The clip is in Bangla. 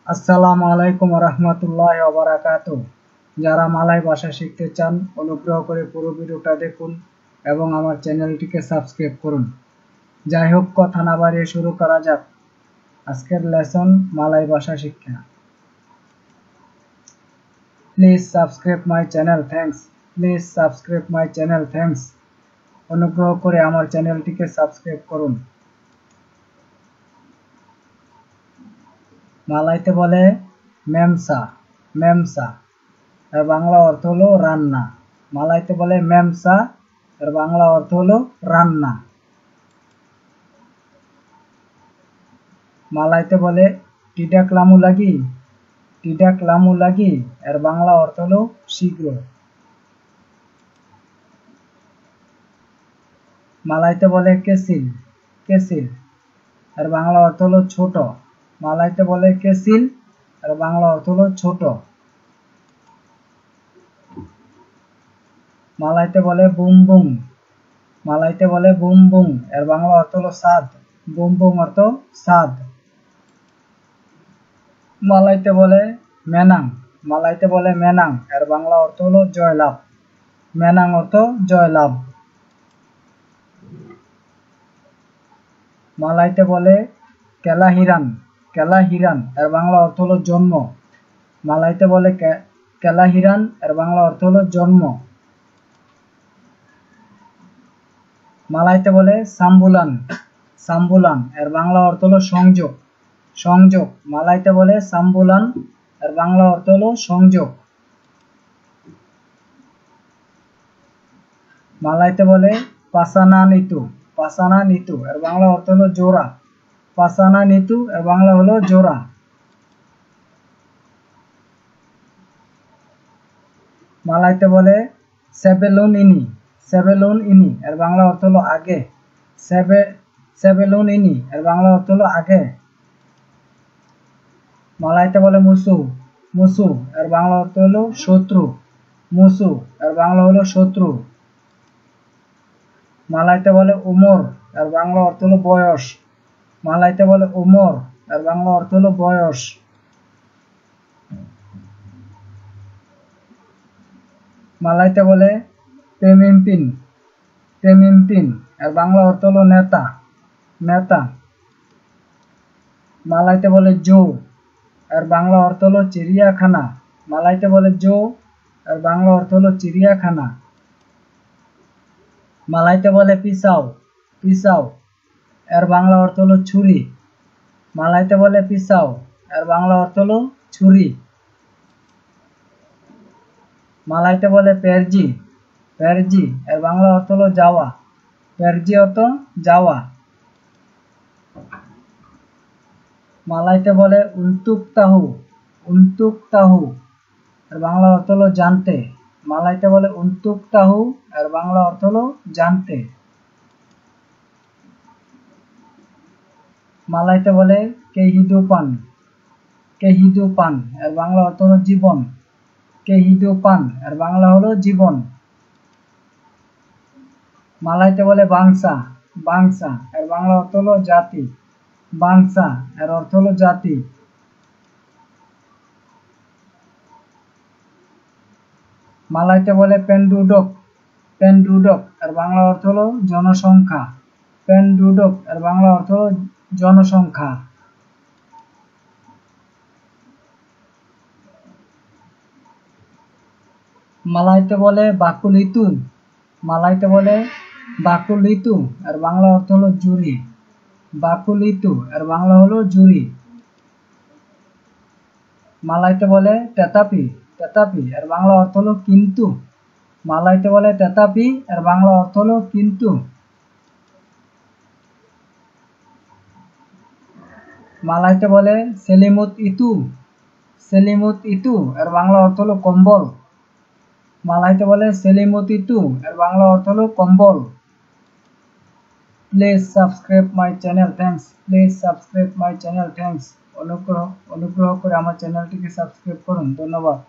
আসসালামু আলাইকুম রহমতুল্লাহি ওয়া বারাকাতুহু। যারা মালয় ভাষা শিখতে চান অনুগ্রহ করে পুরো ভিডিওটা দেখুন এবং আমার চ্যানেলটিকে সাবস্ক্রাইব করুন। যাই হোক, কথা না বাড়িয়ে শুরু করা যাক আজকের লেসন মালয় ভাষা শিক্ষা। Please subscribe my channel, thanks. Please subscribe my channel, thanks. অনুগ্রহ করে আমার চ্যানেলটিকে সাবস্ক্রাইব করুন। মালয়তে বলে মেমসা, মেমসা এর বাংলা অর্থ হলো রান্না। মালয়তে বলে মেমসা, এর বাংলা অর্থ হলো রান্না। মালয়তে বলে টিডাক লামু লাগি, টিডাক লামু লাগি এর বাংলা অর্থ হলো শীঘ্র। মালয়তে বলে কেসিল, কেসিল এর বাংলা অর্থ হলো ছোট। মালয়তে বলে কেসিল, এর বাংলা অর্থ হলো ছোট। মালয়তে বলে বুম বুম, মালয়তে বলে বুম বুম এর বাংলা অর্থ হলো স্বাদ। বুম বুম অর্থ স্বাদ। মালয়তে বলে মেনাং, মালয়তে বলে মেনাং এর বাংলা অর্থ হলো জয়লাভ। মেনাং অর্থ জয়লাভ। মালয়তে বলে কেলাহিরান, কেলাহিরান এর বাংলা অর্থ হলো জন্ম। মালয়তে বলে কেলাহিরান এর বাংলা অর্থ হলো জন্ম। মালয়তে বলে সাম্বুলান, সাম্বুলান এর বাংলা অর্থ হলো সংযোগ, সংযোগ। মালয়তে বলে সাম্বুলান এর বাংলা অর্থ হলো সংযোগ। মালয়তে বলে পাসানা নিতু, পাসানা নিতু এর বাংলা অর্থ হলো জোড়া। পাসানা নিতু এর বাংলা হলো জোড়া। মালয়তে বলে সেবেলুন ইনি, সেবেলুন ইনি এর বাংলা অর্থ হলো আগে। সেবেলুন ইনি এর বাংলা অর্থ হলো আগে। মালয়তে বলে মুসু, মুসু এর বাংলা অর্থ হলো শত্রু। মুসু এর বাংলা হলো শত্রু। মালয়তে বলে উমর এর বাংলা অর্থ হলো বয়স। মালয়তে বলে উমর এর বাংলা অর্থ হলো বয়স। মালয়তে বলে পেমিম্পিন, পেমিম্পিন এর বাংলা অর্থ হলো নেতা, নেতা। মালয়তে বলে জো এর বাংলা অর্থ হলো চিড়িয়াখানা। মালয়তে বলে জো এর বাংলা অর্থ হলো চিড়িয়াখানা। মালয়তে বলে পিসাও, পিসাও এর বাংলা অর্থ হলো ছুরি। মালয়তে বলে পিসাও এর বাংলা অর্থ হলো ছুরি। মালয়তে বলে পেরজি, পেরজি এর বাংলা অর্থ হলো যাওয়া। পেরজি অর্থ যাওয়া। মালয়তে বলে উন্তুক তাহু, উন্তুক তাহু এর বাংলা অর্থ হলো জানতে। মালয়তে বলে উন্তুক তাহু এর বাংলা অর্থ হলো জানতে। মালয়তে বলে কেহিদুপান, কেহিদুপান এর বাংলা অর্থ হলো জীবন। কেহিদুপান এর বাংলা হলো জীবন। মালয়তে বলে বাংসা, বাংসা এর বাংলা অর্থ হলো জাতি। বাংসা এর অর্থ হলো জাতি। মালয়তে বলে পেন্ডুডক, পেন্ডুডক এর বাংলা অর্থ হলো জনসংখ্যা। পেন্ডুডক এর বাংলা অর্থ হলো জনসংখ্যা। মালয়তে বলে বাকুলিতু, মালয়তে বলে বাকুলিতু এর বাংলা অর্থ হলো জুড়ি। বাকুলিতু এর বাংলা হলো জুড়ি। মালয়তে বলে তেতাপি, তেতাপি এর বাংলা অর্থ হলো কিন্তু। মালয়তে বলে তেতাপি এর বাংলা অর্থ হলো কিন্তু। মালয়তে বলে সেলিমুত ইতু, সেলিমুত ইতু এর বাংলা অর্থ হলো কম্বল। মালয়তে বলে সেলিমুত ইতু এর বাংলা অর্থ হলো কম্বল। Please subscribe my channel, thanks. Please subscribe my channel, thanks. অনুগ্রহ করে আমার চ্যানেলটিকে সাবস্ক্রাইব করুন। ধন্যবাদ।